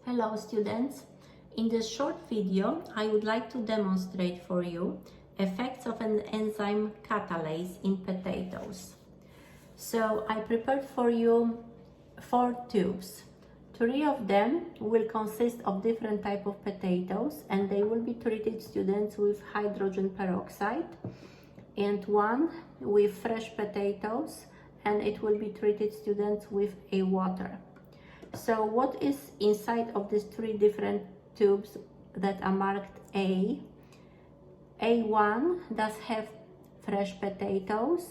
Hello students, in this short video I would like to demonstrate for you effects of an enzyme catalase in potatoes. So I prepared for you 4 tubes. 3 of them will consist of different type of potatoes and they will be treated students with hydrogen peroxide, and 1 with fresh potatoes and it will be treated students with a water. So what is inside of these 3 different tubes that are marked A? A1 does have fresh potatoes,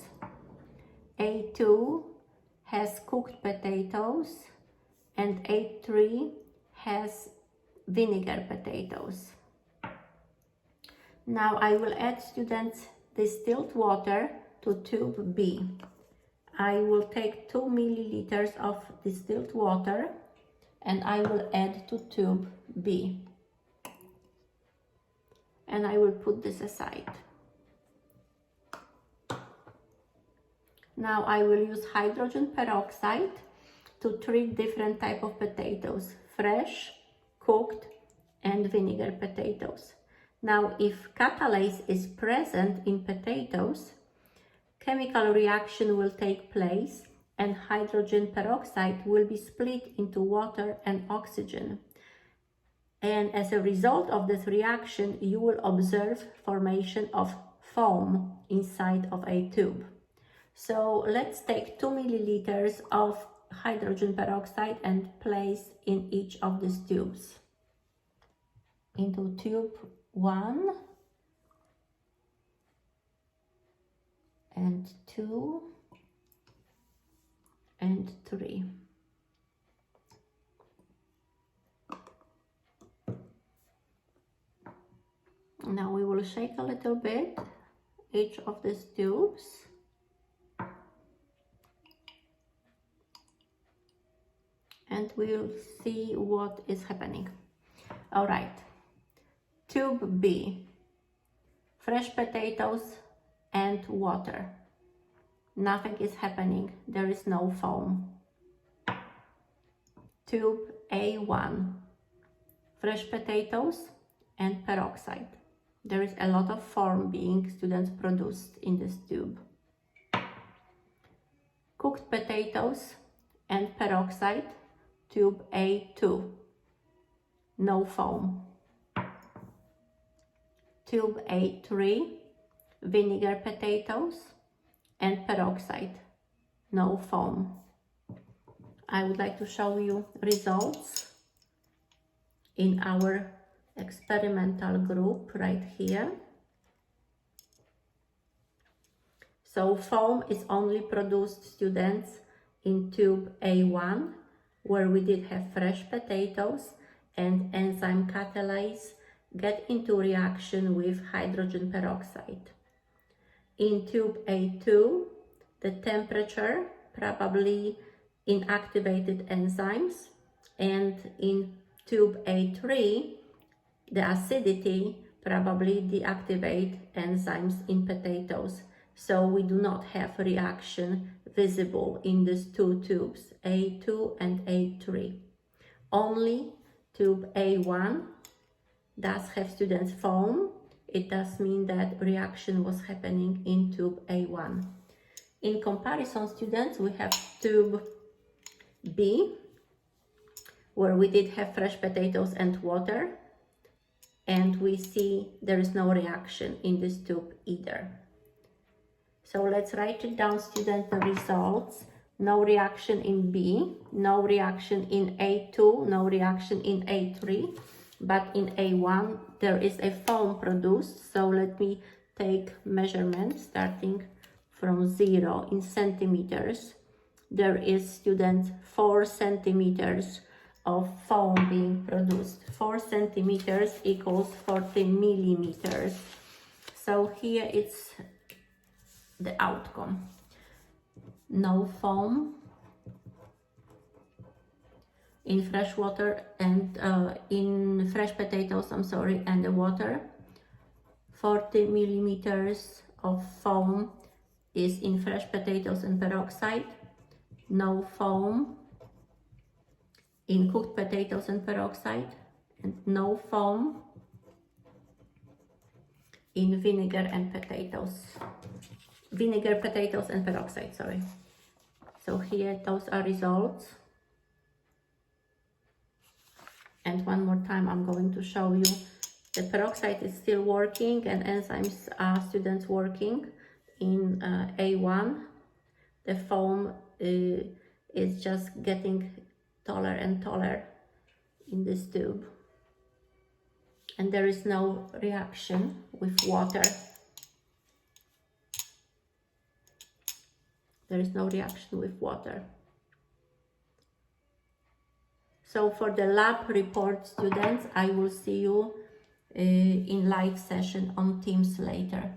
A2 has cooked potatoes, and A3 has vinegar potatoes. Now I will add students distilled water to tube B. I will take 2 milliliters of distilled water and I will add to tube B. And I will put this aside. Now I will use hydrogen peroxide to treat different type of potatoes, fresh, cooked, and vinegar potatoes. Now if catalase is present in potatoes, chemical reaction will take place and hydrogen peroxide will be split into water and oxygen. And as a result of this reaction, you will observe formation of foam inside of a tube. So let's take 2 milliliters of hydrogen peroxide and place in each of these tubes. Into tube 1 and 2 and 3. Now we will shake a little bit each of these tubes. And we'll see what is happening. All right, tube B, fresh potatoes and water. Nothing is happening, there is no foam. Tube A1, fresh potatoes and peroxide. There is a lot of foam being students produced in this tube. Cooked potatoes and peroxide, tube A2, no foam. Tube A3, vinegar potatoes and peroxide, no foam. I would like to show you results in our experimental group right here. So foam is only produced, students, in tube A1, where we did have fresh potatoes and enzyme catalase get into reaction with hydrogen peroxide. In tube A2, the temperature probably inactivated enzymes, and in tube A3, the acidity probably deactivate enzymes in potatoes. So we do not have reaction visible in these 2 tubes, A2 and A3. Only tube A1 does have students foam. It does mean that reaction was happening in tube A1. In comparison, students, we have tube B, where we did have fresh potatoes and water, and we see there is no reaction in this tube either. So let's write it down, students, the results. No reaction in B, no reaction in A2, no reaction in A3, but in A1 there is a foam produced. So let me take measurements starting from 0 in centimeters. There is, students, 4 centimeters of foam being produced. 4 centimeters equals 40 millimeters. So here it's the outcome. No foam in fresh water and in fresh potatoes, and the water. 40 millimeters of foam is in fresh potatoes and peroxide. No foam in cooked potatoes and peroxide, and no foam in vinegar, potatoes and peroxide, sorry. So here those are results. And one more time I'm going to show you the peroxide is still working and enzymes are students working in A1. The foam is just getting taller and taller in this tube. And there is no reaction with water. There is no reaction with water. So for the lab report, students, I will see you in live session on Teams later.